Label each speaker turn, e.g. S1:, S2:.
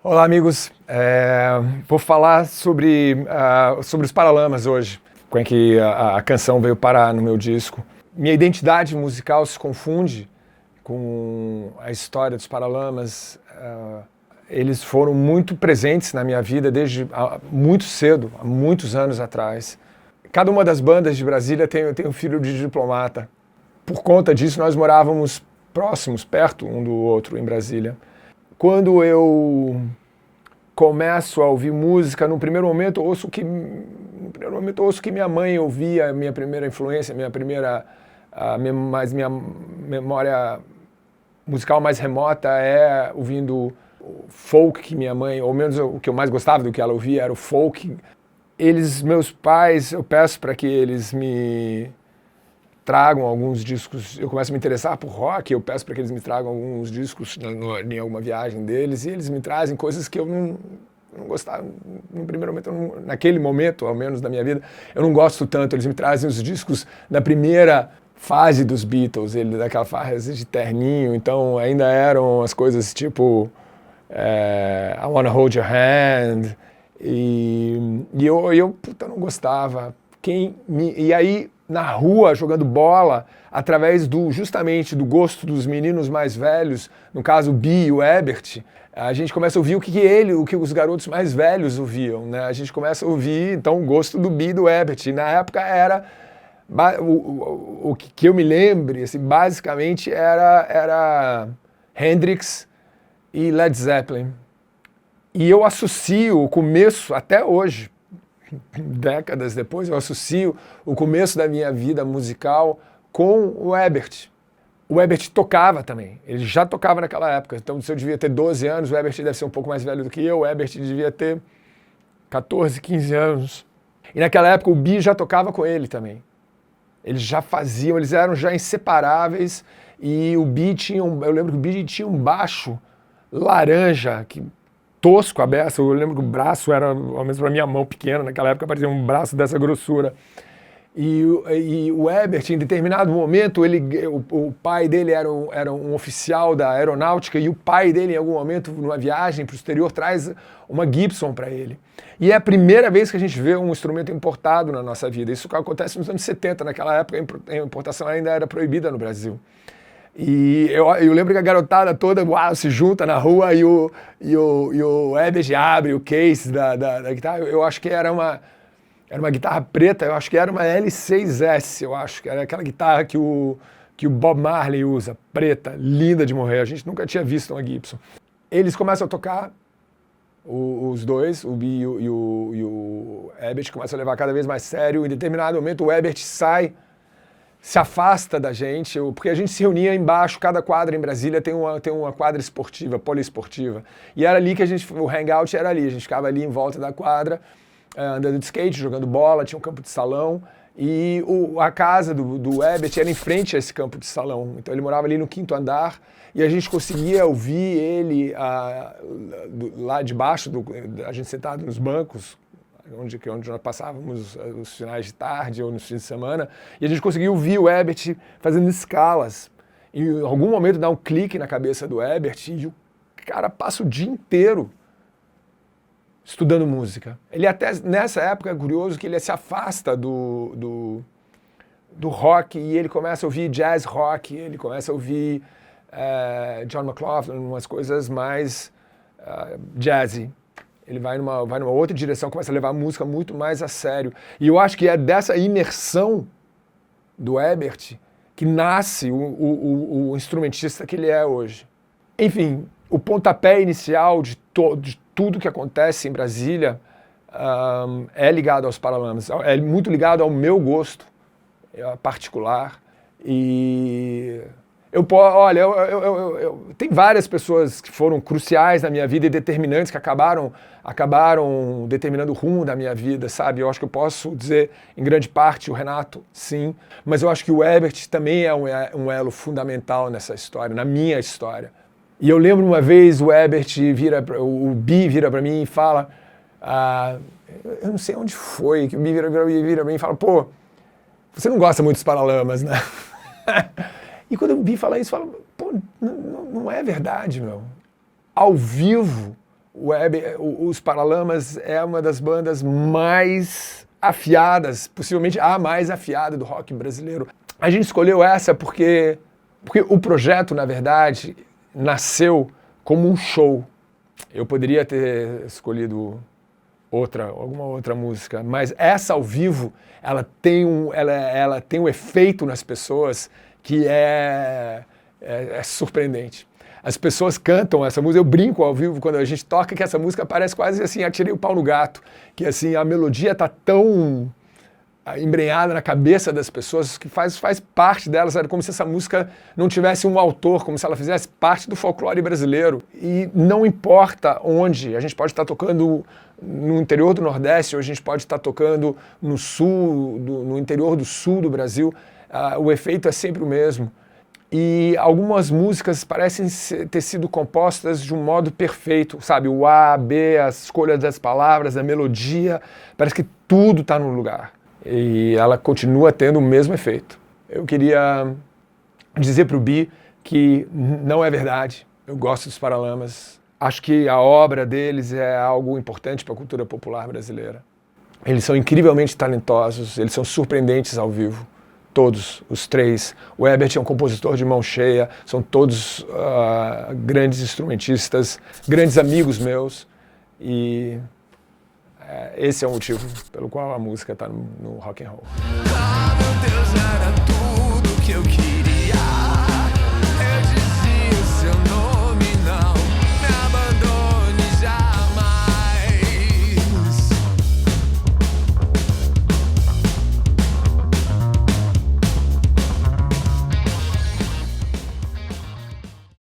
S1: Olá, amigos. Vou falar sobre os Paralamas hoje, como é que a canção veio parar no meu disco. Minha identidade musical se confunde com a história dos Paralamas. Eles foram muito presentes na minha vida desde muito cedo, há muitos anos atrás. Cada uma das bandas de Brasília tem um filho de diplomata. Por conta disso, nós morávamos próximos, perto um do outro em Brasília. Quando eu começo a ouvir música, no primeiro momento ouço que minha mãe ouvia, minha primeira influência, minha memória musical mais remota é ouvindo folk, que minha mãe, ou menos o que eu mais gostava do que ela ouvia era o folk. Meus pais, eu peço para que eles me tragam alguns discos, eu começo a me interessar por rock, eu peço para que eles me tragam alguns discos em alguma viagem deles, e eles me trazem coisas que eu não gostava, no primeiro momento, naquele momento, ao menos da minha vida, eu não gosto tanto. Eles me trazem os discos da primeira fase dos Beatles, daquela fase de terninho, então ainda eram as coisas tipo I Wanna Hold Your Hand, e eu não gostava. E aí, na rua, jogando bola, através justamente do gosto dos meninos mais velhos, no caso o Bi e o Ebert, a gente começa a ouvir o que os garotos mais velhos ouviam, né? A gente começa a ouvir, então, o gosto do Bi e do Ebert. E na época era, o que eu me lembre, assim, basicamente era Hendrix e Led Zeppelin. E eu associo o começo, até hoje, décadas depois, eu associo o começo da minha vida musical com o Ebert. O Ebert tocava também, ele já tocava naquela época, então se eu devia ter 12 anos, o Ebert deve ser um pouco mais velho do que eu, o Ebert devia ter 14, 15 anos. E naquela época o Bi já tocava com ele também. Eles eram já inseparáveis, e o Bi eu lembro que o Bi tinha um baixo laranja, tosco a beça. Eu lembro que o braço era, ao menos para minha mão pequena, naquela época parecia um braço dessa grossura. E o Ebert, em determinado momento, o pai dele era um oficial da aeronáutica, e o pai dele, em algum momento, numa viagem para o exterior, traz uma Gibson para ele. E é a primeira vez que a gente vê um instrumento importado na nossa vida. Isso acontece nos anos 70, naquela época a importação ainda era proibida no Brasil. E eu lembro que a garotada toda se junta na rua, e o Ebert abre o case da guitarra. Eu acho que era uma guitarra preta, eu acho que era uma L6S, eu acho que era aquela guitarra que o Bob Marley usa, preta, linda de morrer. A gente nunca tinha visto uma Gibson. Eles começam a tocar, os dois, o Bi e o Ebert, começam a levar cada vez mais sério. Em determinado momento o Ebert se afasta da gente, porque a gente se reunia embaixo. Cada quadra em Brasília tem uma quadra esportiva, poliesportiva. E era ali que o hangout era ali. A gente ficava ali em volta da quadra, andando de skate, jogando bola, tinha um campo de salão. E a casa do Ebert era em frente a esse campo de salão. Então ele morava ali no 5º andar, e a gente conseguia ouvir ele lá debaixo, a gente sentado nos bancos, onde nós passávamos os finais de tarde ou nos fins de semana, e a gente conseguiu ouvir o Ebert fazendo escalas. E em algum momento dá um clique na cabeça do Ebert, e o cara passa o dia inteiro estudando música. Ele até, nessa época, é curioso que ele se afasta do rock, e ele começa a ouvir jazz rock, ele começa a ouvir John McLaughlin, umas coisas mais jazzy. Ele vai numa outra direção, começa a levar a música muito mais a sério. E eu acho que é dessa imersão do Ebert que nasce o instrumentista que ele é hoje. Enfim, o pontapé inicial de tudo que acontece em Brasília é ligado aos Paralamas, é muito ligado ao meu gosto particular. E tem várias pessoas que foram cruciais na minha vida e determinantes, que acabaram determinando o rumo da minha vida, sabe? Eu acho que eu posso dizer, em grande parte, o Renato, sim, mas eu acho que o Ebert também é um elo fundamental nessa história, na minha história. E eu lembro uma vez o Bi vira para mim e fala, eu não sei onde foi, que o Bi vira para mim e fala, pô, você não gosta muito dos Paralamas, né? E quando o Bi fala isso, fala, pô, não é verdade, meu. Ao vivo, Os Paralamas é uma das bandas mais afiadas, possivelmente a mais afiada do rock brasileiro. A gente escolheu essa porque o projeto, na verdade, nasceu como um show. Eu poderia ter escolhido alguma outra música, mas essa ao vivo, ela tem um efeito nas pessoas que é surpreendente. As pessoas cantam essa música, eu brinco ao vivo quando a gente toca que essa música parece quase assim, atirei o pau no gato, que assim, a melodia está tão embrenhada na cabeça das pessoas que faz parte delas, era como se essa música não tivesse um autor, como se ela fizesse parte do folclore brasileiro. E não importa onde, a gente pode estar tocando no interior do Nordeste, ou a gente pode estar tocando no sul, no interior do sul do Brasil, o efeito é sempre o mesmo. E algumas músicas parecem ter sido compostas de um modo perfeito, sabe? O A, B, a escolha das palavras, a melodia, parece que tudo está no lugar. E ela continua tendo o mesmo efeito. Eu queria dizer para o Bi que não é verdade. Eu gosto dos Paralamas. Acho que a obra deles é algo importante para a cultura popular brasileira. Eles são incrivelmente talentosos, eles são surpreendentes ao vivo. Todos, os três. O Herbert é um compositor de mão cheia, são todos grandes instrumentistas, grandes amigos meus. E esse é o motivo pelo qual a música está no rock and roll.
S2: Ah, meu Deus, era tudo que eu queria.